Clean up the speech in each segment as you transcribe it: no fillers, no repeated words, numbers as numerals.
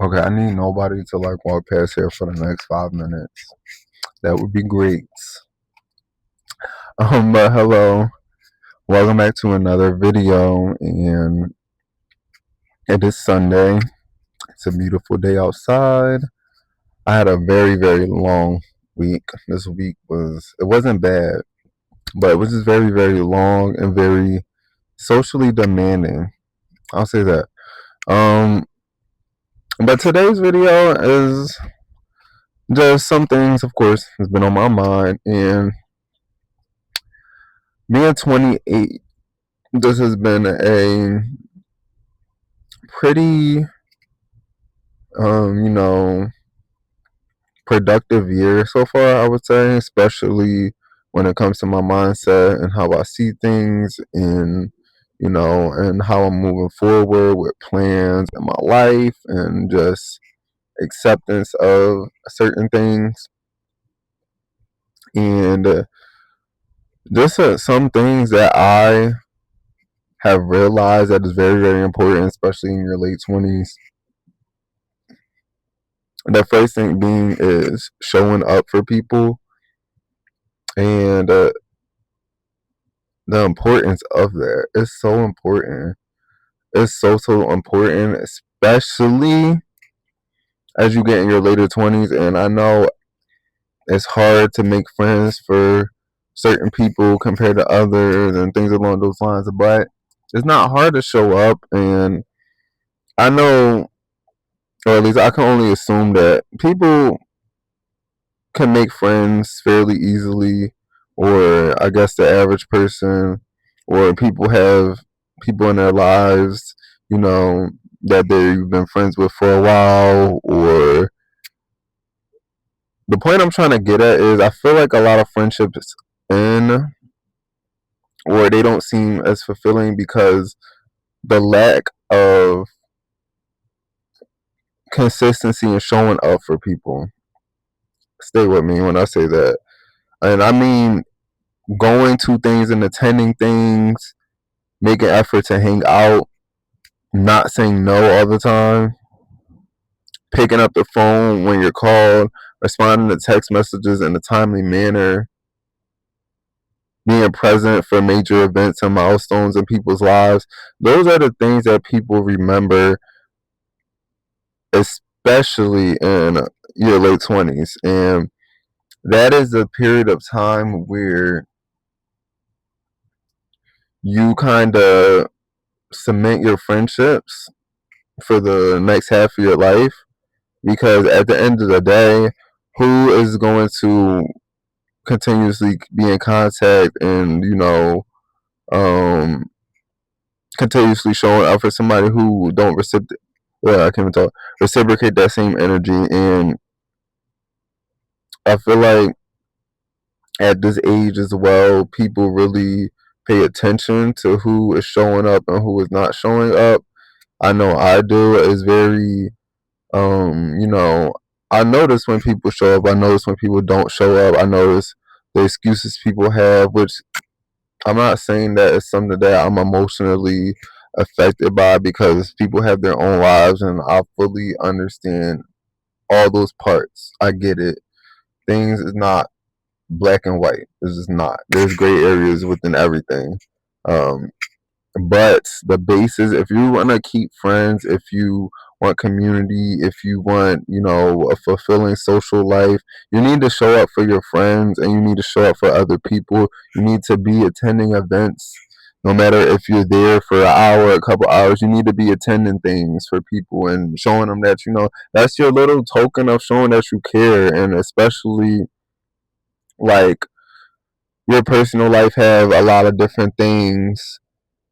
Okay, I need nobody to like walk past here for the next 5 minutes. That would be great. But hello, welcome back to another video, and it is Sunday. It's a beautiful day outside. I had a very, very long week. This week it wasn't bad, but it was just very, very long and very socially demanding. I'll say that. Um, but today's video is just some things, of course, has been on my mind, and being 28, this has been a pretty, um, you know, productive year so far, I would say, especially when it comes to my mindset and how I see things and how I'm moving forward with plans in my life and just acceptance of certain things. And just some things that I have realized that is very, very important, especially in your late 20s. The first thing being is showing up for people, and the importance of that is so important. It's so important, especially as you get in your later 20s. And I know it's hard to make friends for certain people compared to others and things along those lines, but it's not hard to show up. And I know, or at least I can only assume, that people can make friends fairly easily, or I guess the average person, or people have people in their lives, that they've been friends with for a while. Or the point I'm trying to get at is I feel like a lot of friendships end, or they don't seem as fulfilling because the lack of consistency and showing up for people. Stay with me when I say that. And I mean going to things and attending things, making effort to hang out, not saying no all the time, picking up the phone when you're called, responding to text messages in a timely manner, being present for major events and milestones in people's lives. Those are the things that people remember, especially in your late 20s. And that is a period of time where you kind of cement your friendships for the next half of your life, because at the end of the day, who is going to continuously be in contact and um continuously showing up for somebody who don't I can't even talk, reciprocate that same energy? And I feel like at this age as well, people really pay attention to who is showing up and who is not showing up. I know I do. It's very you know, I notice when people show up. I notice when people don't show up. I notice the excuses people have, which I'm not saying that it's something that I'm emotionally affected by, because people have their own lives and I fully understand all those parts. I get it. Things is not black and white. It's just not. There's gray areas within everything. Um, but the basis, if you want to keep friends, if you want community, if you want, a fulfilling social life, you need to show up for your friends and you need to show up for other people. You need to be attending events. No matter if you're there for an hour, a couple hours, you need to be attending things for people and showing them that, that's your little token of showing that you care. And especially, like, your personal life have a lot of different things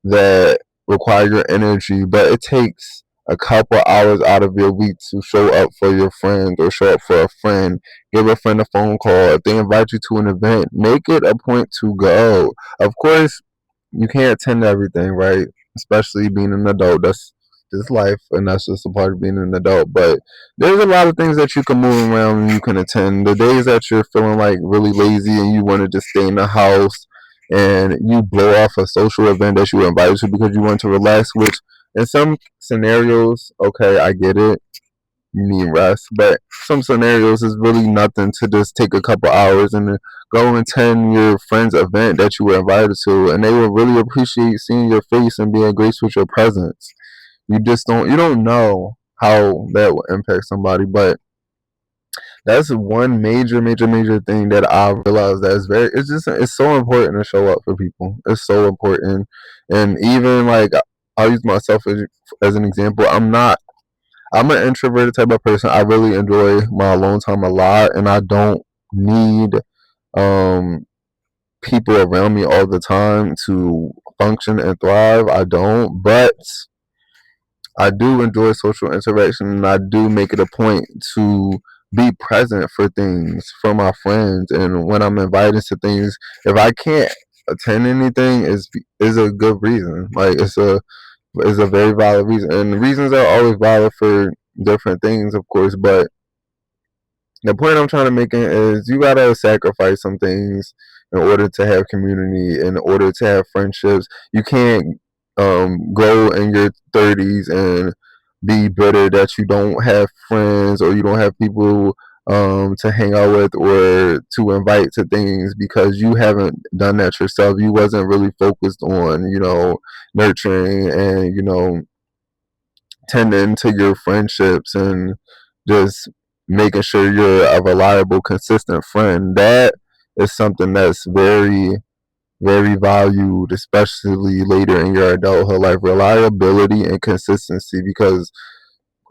that require your energy, but it takes a couple hours out of your week to show up for your friends or show up for a friend. Give a friend a phone call. If they invite you to an event, make it a point to go. Of course, you can't attend everything, right? Especially being an adult. That's just life, and that's just a part of being an adult. But there's a lot of things that you can move around and you can attend. The days that you're feeling like really lazy and you want to just stay in the house and you blow off a social event that you were invited to because you want to relax, which in some scenarios, okay, I get it. you need rest. But some scenarios is really nothing to just take a couple hours and go and attend your friend's event that you were invited to, and they will really appreciate seeing your face and being graced with your presence. You don't know how that will impact somebody, but that's one major thing that I realized that is it's so important to show up for people. It's so important, and even like I'll use myself as an example. I'm an introverted type of person. I really enjoy my alone time a lot, and I don't need um people around me all the time to function and thrive. I don't, but I do enjoy social interaction, and I do make it a point to be present for things for my friends. And when I'm invited to things, if I can't attend anything, is a good reason. Like it's a very valid reason, and reasons are always valid for different things, of course. But the point I'm trying to make is you gotta sacrifice some things in order to have community, in order to have friendships. You can't grow in your 30s and be bitter that you don't have friends or you don't have people to hang out with or to invite to things because you haven't done that yourself. You wasn't really focused on, nurturing and, tending to your friendships and just making sure you're a reliable, consistent friend. That is something that's very, very valued, especially later in your adulthood, like reliability and consistency. Because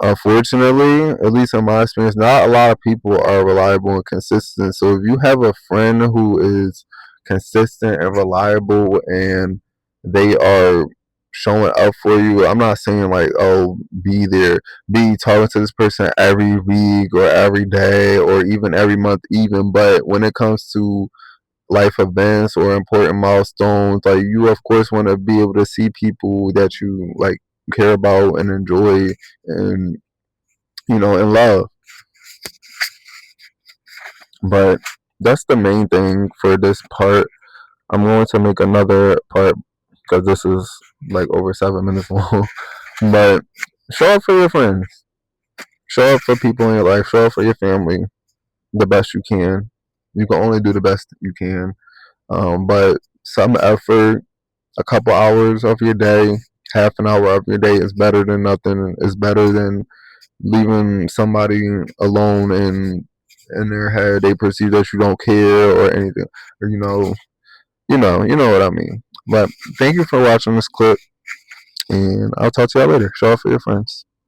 unfortunately, at least in my experience, not a lot of people are reliable and consistent. So if you have a friend who is consistent and reliable and they are showing up for you, I'm not saying like, oh, be there, be talking to this person every week or every day or even every month, even. But when it comes to life events or important milestones, like you of course want to be able to see people that you like care about and enjoy and and love. But that's the main thing for this part. I'm going to make another part because this is like over 7 minutes long. But show up for your friends, show up for people in your life, show up for your family the best you can. You can only do the best you can. But some effort, a couple hours of your day, half an hour of your day is better than nothing. It's better than leaving somebody alone and in their head they perceive that you don't care or anything, or you know what I mean. But thank you for watching this clip, and I'll talk to y'all later. Show up for your friends.